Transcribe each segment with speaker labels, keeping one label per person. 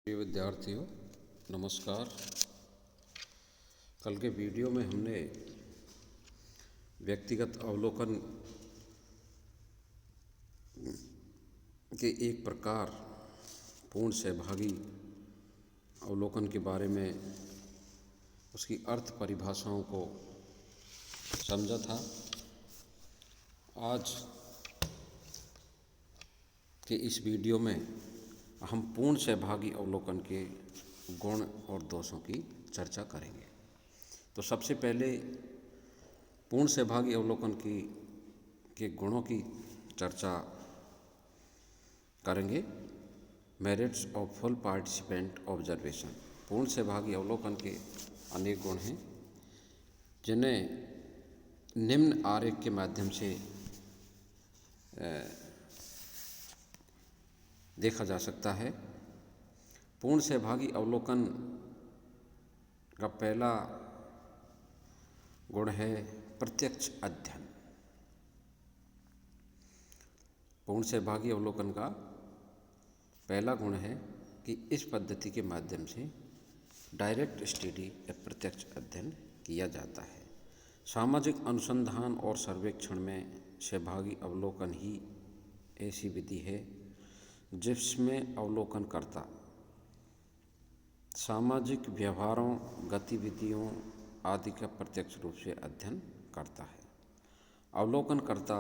Speaker 1: प्रिय विद्यार्थियों, नमस्कार। कल के वीडियो में हमने व्यक्तिगत अवलोकन के एक प्रकार पूर्ण सहभागी अवलोकन के बारे में उसकी अर्थ परिभाषाओं को समझा था। आज के इस वीडियो में हम पूर्ण सहभागी अवलोकन के गुण और दोषों की चर्चा करेंगे। तो सबसे पहले पूर्ण सहभागी अवलोकन के गुणों की चर्चा करेंगे। Merits of full participant observation. पूर्ण सहभागी अवलोकन के अनेक गुण हैं जिन्हें निम्न आरेख के माध्यम से देखा जा सकता है। पूर्ण सहभागी अवलोकन का पहला गुण है प्रत्यक्ष अध्ययन। पूर्ण सहभागी अवलोकन का पहला गुण है कि इस पद्धति के माध्यम से डायरेक्ट स्टडी या प्रत्यक्ष अध्ययन किया जाता है। सामाजिक अनुसंधान और सर्वेक्षण में सहभागी अवलोकन ही ऐसी विधि है जिसमें अवलोकनकर्ता सामाजिक व्यवहारों, गतिविधियों आदि का प्रत्यक्ष रूप से अध्ययन करता है। अवलोकनकर्ता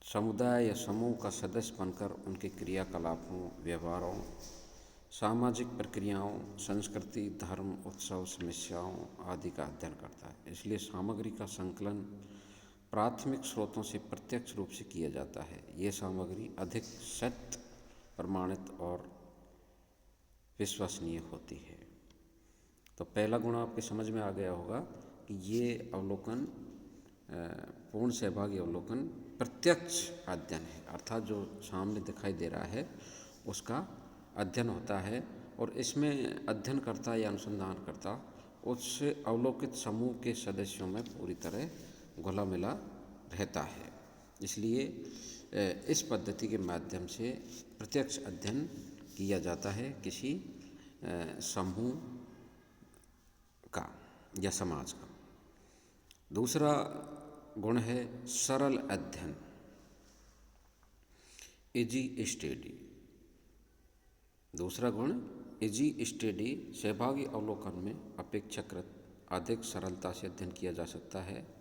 Speaker 1: समुदाय या समूह का सदस्य बनकर उनके क्रियाकलापों, व्यवहारों, सामाजिक प्रक्रियाओं, संस्कृति, धर्म, उत्सव, समस्याओं आदि का अध्ययन करता है। इसलिए सामग्री का संकलन प्राथमिक स्रोतों से प्रत्यक्ष रूप से किया जाता है। ये सामग्री अधिक सत्य, प्रमाणित और विश्वसनीय होती है। तो पहला गुण आपके समझ में आ गया होगा कि ये अवलोकन पूर्ण सहभागी अवलोकन प्रत्यक्ष अध्ययन है, अर्थात जो सामने दिखाई दे रहा है उसका अध्ययन होता है और इसमें अध्ययनकर्ता या अनुसंधानकर्ता उस अवलोकित समूह के सदस्यों में पूरी तरह घुला मिला रहता है। इसलिए इस पद्धति के माध्यम से प्रत्यक्ष अध्ययन किया जाता है किसी समूह का या समाज का। दूसरा गुण है सरल अध्ययन, इजी स्टडी। दूसरा गुण इजी स्टडी, सहभागी अवलोकन में अपेक्षाकृत अधिक सरलता से अध्ययन किया जा सकता है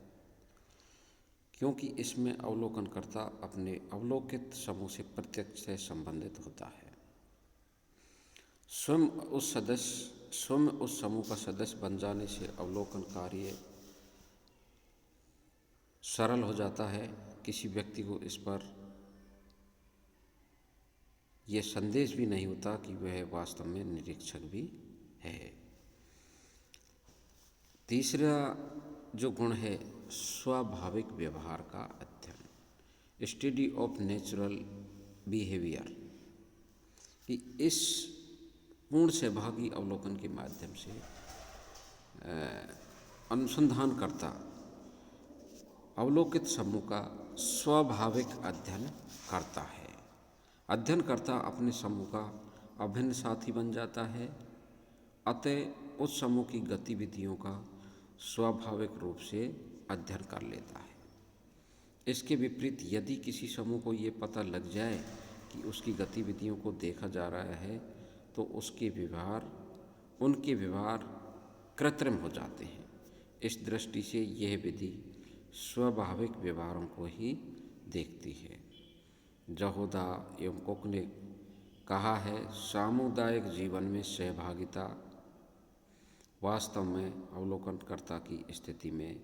Speaker 1: क्योंकि इसमें अवलोकनकर्ता अपने अवलोकित समूह से प्रत्यक्ष से संबंधित होता है। स्वयं उस समूह का सदस्य बन जाने से अवलोकन कार्य सरल हो जाता है। किसी व्यक्ति को इस पर यह संदेश भी नहीं होता कि वह वास्तव में निरीक्षक भी है। तीसरा जो गुण है स्वाभाविक व्यवहार का अध्ययन, स्टडी ऑफ नेचुरल बिहेवियर, कि इस पूर्ण सहभागी अवलोकन के माध्यम से अनुसंधानकर्ता अवलोकित समूह का स्वाभाविक अध्ययन करता है। अध्ययनकर्ता अपने समूह का अभिन्न साथी बन जाता है, अतः उस समूह की गतिविधियों का स्वाभाविक रूप से अध्ययन कर लेता है। इसके विपरीत यदि किसी समूह को ये पता लग जाए कि उसकी गतिविधियों को देखा जा रहा है तो उनके व्यवहार कृत्रिम हो जाते हैं। इस दृष्टि से यह विधि स्वाभाविक व्यवहारों को ही देखती है। जहोदा एवं कुक ने कहा है, सामुदायिक जीवन में सहभागिता वास्तव में अवलोकनकर्ता की स्थिति में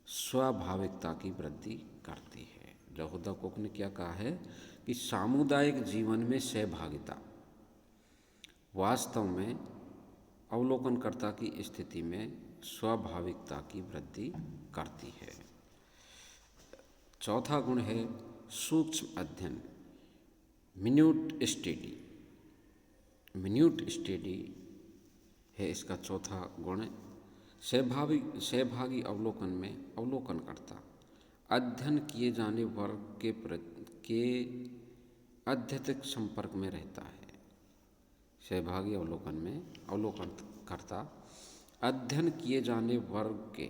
Speaker 1: स्वाभाविकता की वृद्धि करती है। जहोदा कुक ने क्या कहा है कि सामुदायिक जीवन में सहभागिता वास्तव में अवलोकनकर्ता की स्थिति में स्वाभाविकता की वृद्धि करती है। चौथा गुण है सूक्ष्म अध्ययन, मिन्यूट स्टडी। मिन्यूट स्टडी है इसका चौथा गुण। सहभागी अवलोकन में अवलोकनकर्ता अध्ययन किए जाने वर्ग के अत्यधिक संपर्क में रहता है। सहभागी अवलोकन में अवलोकनकर्ता अध्ययन किए जाने वर्ग के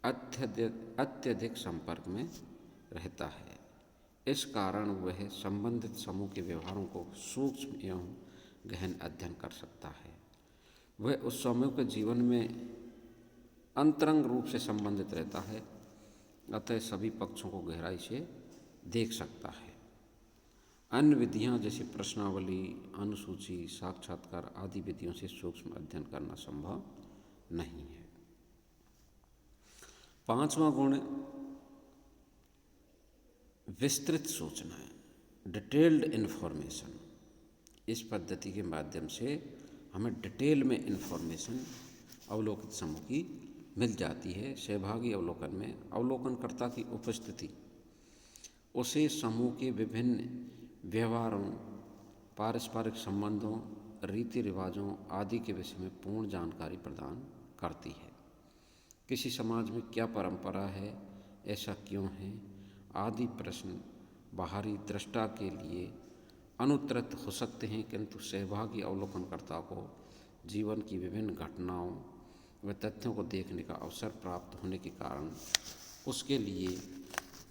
Speaker 1: अत्यधिक संपर्क में रहता है। इस कारण वह संबंधित समूह के व्यवहारों को सूक्ष्म एवं गहन अध्ययन कर सकता है। वह उस समूह के जीवन में अंतरंग रूप से संबंधित रहता है, अतः सभी पक्षों को गहराई से देख सकता है। अन्य विधियां जैसे प्रश्नावली, अनुसूची, साक्षात्कार आदि विधियों से सूक्ष्म अध्ययन करना संभव नहीं है। 5वां गुण विस्तृत सूचनाएं, डिटेल्ड इन्फॉर्मेशन। इस पद्धति के माध्यम से हमें डिटेल में इन्फॉर्मेशन अवलोकित समूह की मिल जाती है। सहभागी अवलोकन में अवलोकनकर्ता की उपस्थिति उसे समूह के विभिन्न व्यवहारों, पारस्परिक संबंधों, रीति रिवाजों आदि के विषय में पूर्ण जानकारी प्रदान करती है। किसी समाज में क्या परंपरा है, ऐसा क्यों है आदि प्रश्न बाहरी दृष्टा के लिए अनुत्तरित हो सकते हैं, किंतु सहभागी अवलोकनकर्ता को जीवन की विभिन्न घटनाओं व तथ्यों को देखने का अवसर प्राप्त होने के कारण उसके लिए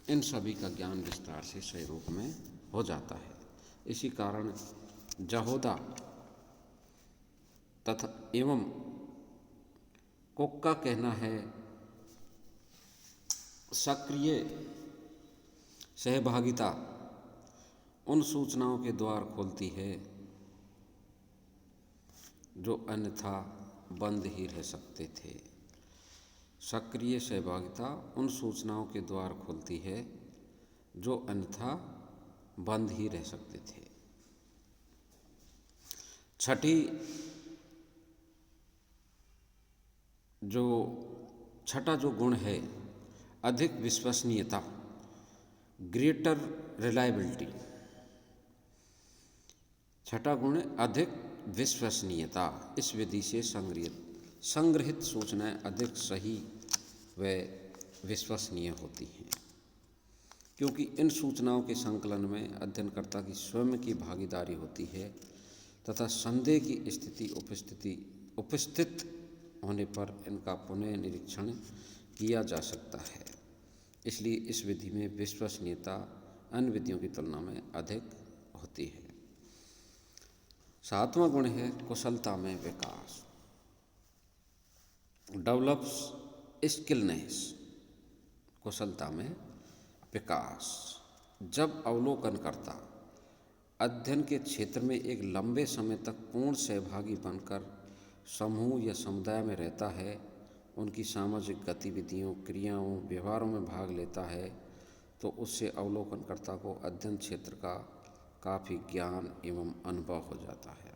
Speaker 1: इन सभी का ज्ञान विस्तार से सही रूप में हो जाता है। इसी कारण जहोदा तथा एवं कोक का कहना है, सक्रिय सहभागिता उन सूचनाओं के द्वार खोलती है जो अन्यथा बंद ही रह सकते थे। सक्रिय सहभागिता उन सूचनाओं के द्वार खोलती है जो अन्यथा बंद ही रह सकते थे। छठा जो गुण है अधिक विश्वसनीयता, ग्रेटर रिलायबिलिटी। छठा गुण है अधिक विश्वसनीयता। इस विधि से संग्रहित सूचनाएं अधिक सही व विश्वसनीय होती हैं, क्योंकि इन सूचनाओं के संकलन में अध्ययनकर्ता की स्वयं की भागीदारी होती है तथा संदेह की स्थिति उपस्थित होने पर इनका पुनः निरीक्षण किया जा सकता है। इसलिए इस विधि में विश्वसनीयता अन्य विधियों की तुलना में अधिक होती है। 7वां गुण है कुशलता में विकास, डेवलप्स स्किलनेस। कुशलता में विकास। जब अवलोकनकर्ता अध्ययन के क्षेत्र में एक लंबे समय तक पूर्ण सहभागी बनकर समूह या समुदाय में रहता है, उनकी सामाजिक गतिविधियों, क्रियाओं, व्यवहारों में भाग लेता है, तो उससे अवलोकनकर्ता को अध्ययन क्षेत्र का काफ़ी ज्ञान एवं अनुभव हो जाता है।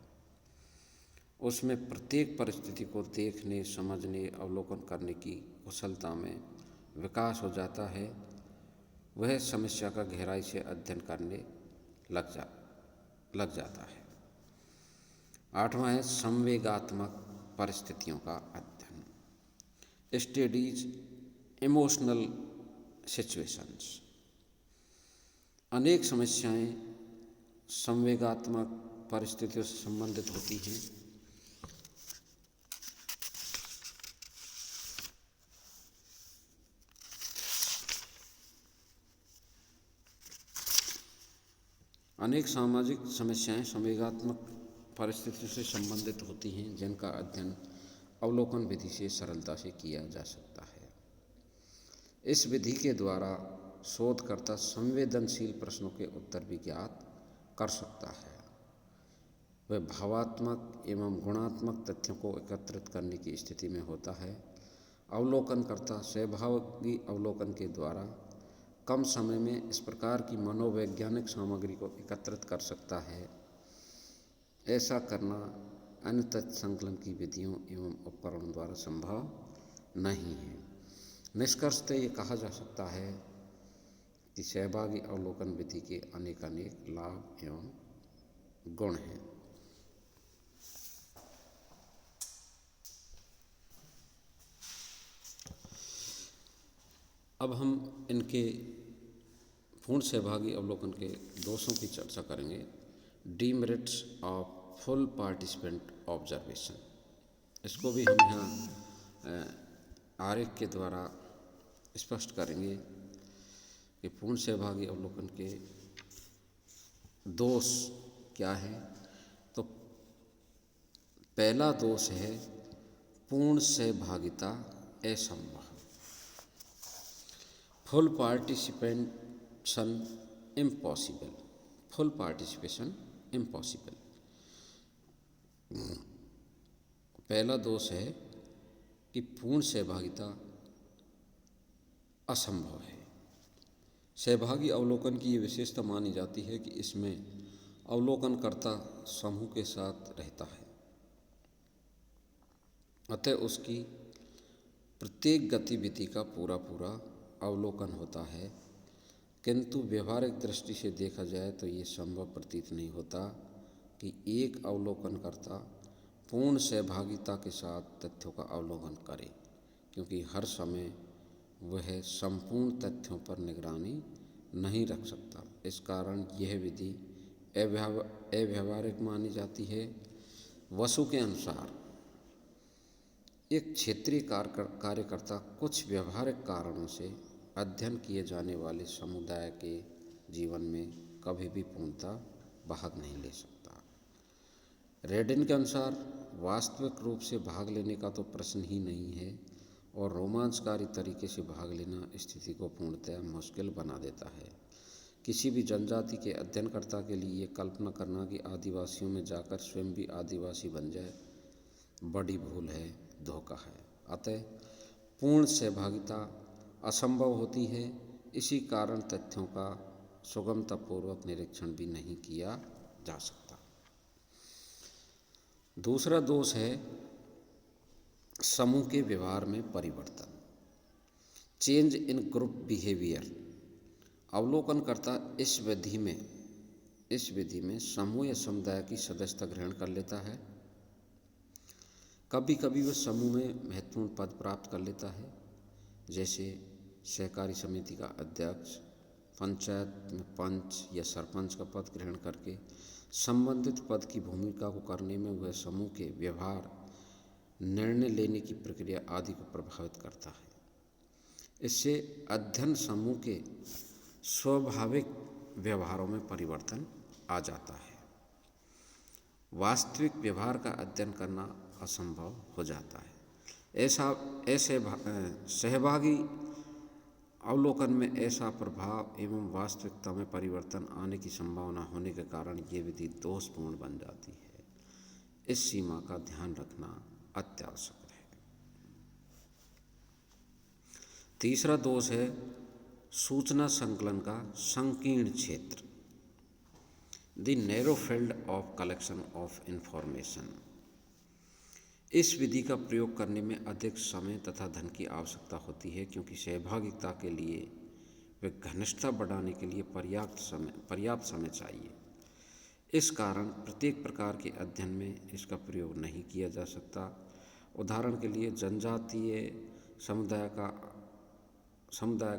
Speaker 1: उसमें प्रत्येक परिस्थिति को देखने, समझने, अवलोकन करने की कुशलता में विकास हो जाता है। वह समस्या का गहराई से अध्ययन करने लग जाता है। 8वां है संवेगात्मक परिस्थितियों का अध्ययन, स्टडीज इमोशनल सिचुएशंस। अनेक समस्याएं संवेगात्मक परिस्थितियों से संबंधित होती हैं। अनेक सामाजिक समस्याएं संवेगात्मक परिस्थितियों से संबंधित होती हैं, जिनका अध्ययन अवलोकन विधि से सरलता से किया जा सकता है। इस विधि के द्वारा शोधकर्ता संवेदनशील प्रश्नों के उत्तर भी ज्ञात कर सकता है। वह भावात्मक एवं गुणात्मक तथ्यों को एकत्रित करने की स्थिति में होता है। अवलोकनकर्ता सहभागी अवलोकन के द्वारा कम समय में इस प्रकार की मनोवैज्ञानिक सामग्री को एकत्रित कर सकता है। ऐसा करना अन्य तथ्य संकलन की विधियों एवं उपकरणों द्वारा संभव नहीं है। निष्कर्षतः ये कहा जा सकता है कि सहभागी अवलोकन विधि के अनेक लाभ एवं गुण हैं। अब हम इनके पूर्ण सहभागी अवलोकन के दोषों की चर्चा करेंगे। Demerits of full participant observation. इसको भी हम यहाँ आरेख के द्वारा स्पष्ट करेंगे कि पूर्ण सहभागी अवलोकन के दोष क्या है। तो पहला दोष है पूर्ण सहभागिता असंभव, full participation impossible, full participation impossible. पहला दोष है कि पूर्ण सहभागिता असंभव है। सहभागी अवलोकन की ये विशेषता मानी जाती है कि इसमें अवलोकनकर्ता समूह के साथ रहता है, अतः उसकी प्रत्येक गतिविधि का पूरा पूरा अवलोकन होता है। किंतु व्यवहारिक दृष्टि से देखा जाए तो ये संभव प्रतीत नहीं होता कि एक अवलोकनकर्ता पूर्ण सहभागिता के साथ तथ्यों का अवलोकन करे, क्योंकि हर समय वह संपूर्ण तथ्यों पर निगरानी नहीं रख सकता। इस कारण यह विधि अव्यावहारिक मानी जाती है। वसु के अनुसार एक क्षेत्रीय कार्यकर्ता कुछ व्यवहारिक कारणों से अध्ययन किए जाने वाले समुदाय के जीवन में कभी भी पूर्णतः भाग नहीं ले सकता। रेडिन के अनुसार वास्तविक रूप से भाग लेने का तो प्रश्न ही नहीं है और रोमांचकारी तरीके से भाग लेना स्थिति को पूर्णतः मुश्किल बना देता है। किसी भी जनजाति के अध्ययनकर्ता के लिए ये कल्पना करना कि आदिवासियों में जाकर स्वयं भी आदिवासी बन जाए बड़ी भूल है, धोखा है। अतः पूर्ण सहभागिता असंभव होती है। इसी कारण तथ्यों का सुगमतापूर्वक निरीक्षण भी नहीं किया जा सकता। दूसरा दोष है समूह के व्यवहार में परिवर्तन, चेंज इन ग्रुप बिहेवियर। अवलोकनकर्ता इस विधि में समूह या समुदाय की सदस्यता ग्रहण कर लेता है। कभी कभी वह समूह में महत्वपूर्ण पद प्राप्त कर लेता है, जैसे सहकारी समिति का अध्यक्ष, पंचायत में पंच या सरपंच का पद ग्रहण करके संबंधित पद की भूमिका को करने में वह समूह के व्यवहार, निर्णय लेने की प्रक्रिया आदि को प्रभावित करता है। इससे अध्ययन समूह के स्वाभाविक व्यवहारों में परिवर्तन आ जाता है। वास्तविक व्यवहार का अध्ययन करना असंभव हो जाता है। ऐसे सहभागी अवलोकन में ऐसा प्रभाव एवं वास्तविकता में परिवर्तन आने की संभावना होने के कारण ये विधि दोषपूर्ण बन जाती है। इस सीमा का ध्यान रखना अत्यावश्यक है। तीसरा दोष है सूचना संकलन का संकीर्ण क्षेत्र, the narrow field of collection of information. इस विधि का प्रयोग करने में अधिक समय तथा धन की आवश्यकता होती है, क्योंकि सहभागिता के लिए वे घनिष्ठता बढ़ाने के लिए पर्याप्त समय चाहिए। इस कारण प्रत्येक प्रकार के अध्ययन में इसका प्रयोग नहीं किया जा सकता। उदाहरण के लिए जनजातीय समुदाय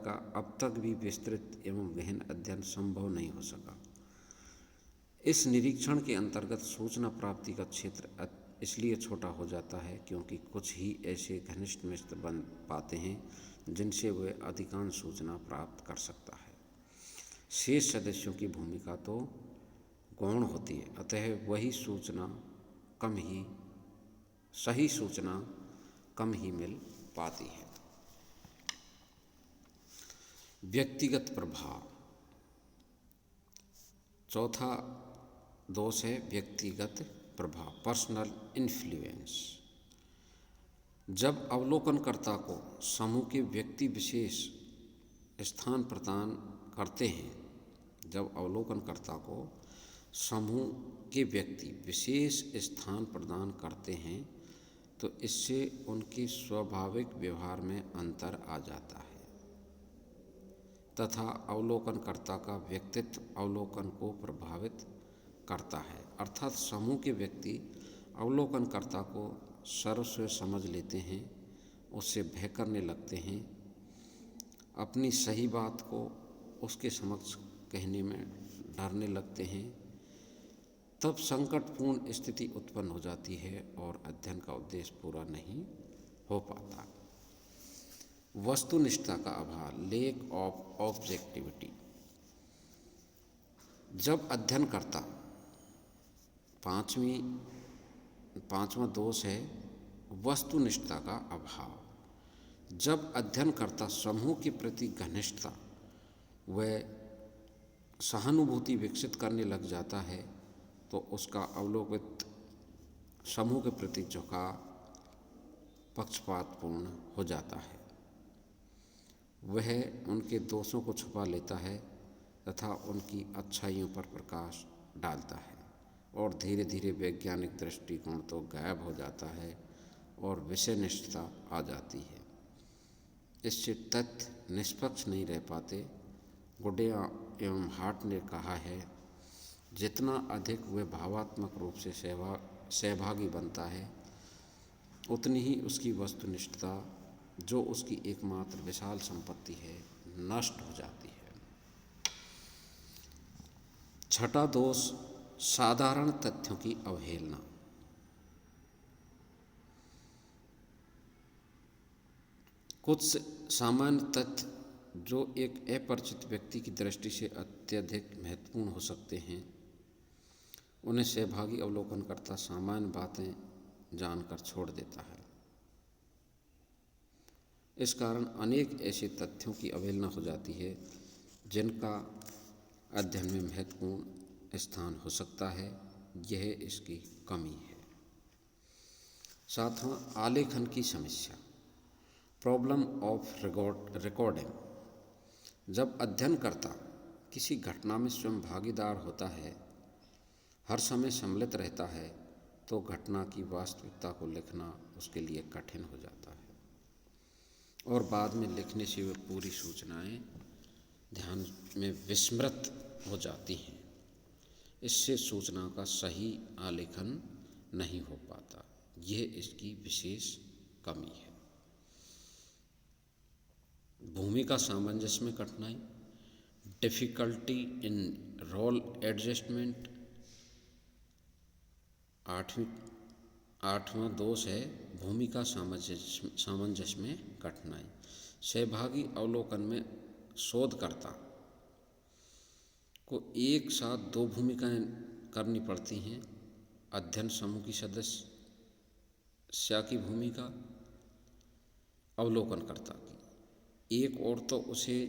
Speaker 1: का अब तक भी विस्तृत एवं गहन अध्ययन संभव नहीं हो सका। इस निरीक्षण के अंतर्गत सूचना प्राप्ति का क्षेत्र इसलिए छोटा हो जाता है क्योंकि कुछ ही ऐसे घनिष्ठ मित्र बन पाते हैं जिनसे वह अधिकांश सूचना प्राप्त कर सकता है। शेष सदस्यों की भूमिका तो गौण होती है, अतः सही सूचना कम ही मिल पाती है। व्यक्तिगत प्रभाव। चौथा दोष है व्यक्तिगत प्रभाव, पर्सनल इन्फ्लुएंस। जब अवलोकनकर्ता को समूह के व्यक्ति विशेष स्थान प्रदान करते हैं, जब अवलोकनकर्ता को समूह के व्यक्ति विशेष स्थान प्रदान करते हैं तो इससे उनके स्वाभाविक व्यवहार में अंतर आ जाता है तथा अवलोकनकर्ता का व्यक्तित्व अवलोकन को प्रभावित करता है। अर्थात समूह के व्यक्ति अवलोकनकर्ता को सर्वस्व समझ लेते हैं, उससे भय करने लगते हैं, अपनी सही बात को उसके समक्ष कहने में डरने लगते हैं, तब संकटपूर्ण स्थिति उत्पन्न हो जाती है और अध्ययन का उद्देश्य पूरा नहीं हो पाता। वस्तुनिष्ठता का अभाव, लेक ऑफ ऑब्जेक्टिविटी। जब अध्ययनकर्ता, पांचवा दोष है वस्तुनिष्ठता का अभाव। जब अध्ययनकर्ता समूह के प्रति घनिष्ठता व सहानुभूति विकसित करने लग जाता है तो उसका अवलोकित समूह के प्रति झुकाव पक्षपातपूर्ण हो जाता है। वह उनके दोषों को छुपा लेता है तथा उनकी अच्छाइयों पर प्रकाश डालता है और धीरे धीरे वैज्ञानिक दृष्टिकोण तो गायब हो जाता है और विषयनिष्ठता आ जाती है। इससे तथ्य निष्पक्ष नहीं रह पाते। गुडिया एवं हार्ट ने कहा है, जितना अधिक वह भावात्मक रूप से सहभागी बनता है उतनी ही उसकी वस्तुनिष्ठता, जो उसकी एकमात्र विशाल संपत्ति है, नष्ट हो जाती है। छठा दोष, साधारण तथ्यों की अवहेलना। कुछ सामान्य तथ्य जो एक अपरिचित व्यक्ति की दृष्टि से अत्यधिक महत्वपूर्ण हो सकते हैं, उन्हें सहभागी अवलोकनकर्ता सामान्य बातें जानकर छोड़ देता है। इस कारण अनेक ऐसे तथ्यों की अवहेलना हो जाती है जिनका अध्ययन में महत्वपूर्ण स्थान हो सकता है। यह इसकी कमी है। सातवां, आलेखन की समस्या, प्रॉब्लम ऑफ रिकॉर्डिंग। जब अध्ययनकर्ता किसी घटना में स्वयं भागीदार होता है, हर समय सम्मिलित रहता है, तो घटना की वास्तविकता को लिखना उसके लिए कठिन हो जाता है और बाद में लिखने से वह पूरी सूचनाएं ध्यान में विस्मृत हो जाती हैं। इससे सूचना का सही आलेखन नहीं हो पाता। यह इसकी विशेष कमी है। भूमिका सामंजस्य में कठिनाई, डिफ़िकल्टी इन रोल एडजस्टमेंट। आठवां दोष है भूमिका सामंजस्य में कठिनाई। सहभागी अवलोकन में शोधकर्ता को एक साथ दो भूमिकाएं करनी पड़ती हैं। अध्ययन समूह की सदस्य की भूमिका, अवलोकनकर्ता की। एक ओर तो उसे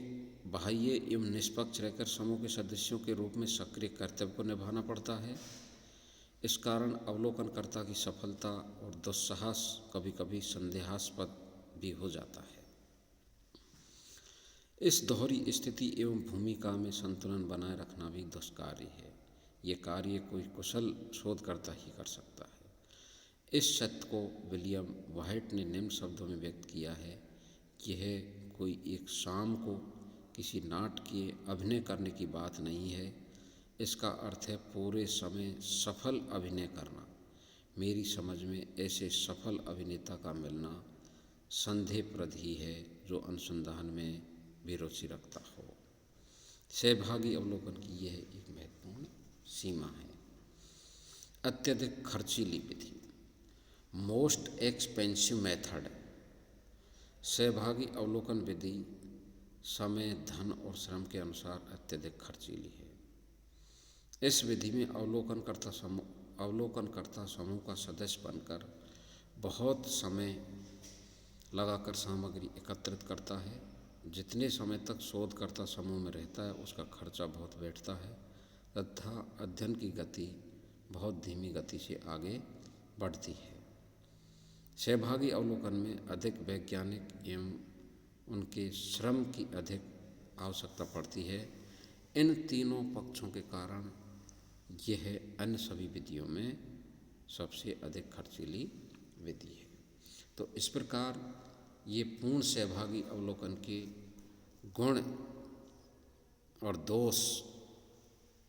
Speaker 1: बाह्य एवं निष्पक्ष रहकर समूह के सदस्यों के रूप में सक्रिय कर्तव्य को निभाना पड़ता है। इस कारण अवलोकनकर्ता की सफलता और दुस्साहस कभी कभी संदेहास्पद भी हो जाता है। इस दोहरी स्थिति एवं भूमिका में संतुलन बनाए रखना भी दुष्कार्य है। ये कार्य कोई कुशल शोधकर्ता ही कर सकता है। इस सत्य को विलियम व्हाइट ने निम्न शब्दों में व्यक्त किया है कि यह कोई एक शाम को किसी नाटकीय अभिनय करने की बात नहीं है। इसका अर्थ है पूरे समय सफल अभिनय करना। मेरी समझ में ऐसे सफल अभिनेता का मिलना संदेहप्रद ही है जो अनुसंधान में भी रुचि रखता हो। सहभागी अवलोकन की यह एक महत्वपूर्ण सीमा है। अत्यधिक खर्चीली विधि, मोस्ट एक्सपेंसिव मेथड। सहभागी अवलोकन विधि समय, धन और श्रम के अनुसार अत्यधिक खर्चीली है। इस विधि में अवलोकनकर्ता समूह का सदस्य बनकर बहुत समय लगाकर सामग्री एकत्रित करता है। जितने समय तक शोधकर्ता समूह में रहता है उसका खर्चा बहुत बैठता है तथा अध्ययन की गति बहुत धीमी गति से आगे बढ़ती है। सहभागी अवलोकन में अधिक वैज्ञानिक एवं उनके श्रम की अधिक आवश्यकता पड़ती है। इन तीनों पक्षों के कारण यह अन्य सभी विधियों में सबसे अधिक खर्चीली विधि है। तो इस प्रकार ये पूर्ण सहभागी अवलोकन के गुण और दोष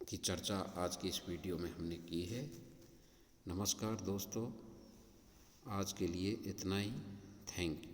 Speaker 1: की चर्चा आज की इस वीडियो में हमने की है। नमस्कार दोस्तों, आज के लिए इतना ही। Thank you.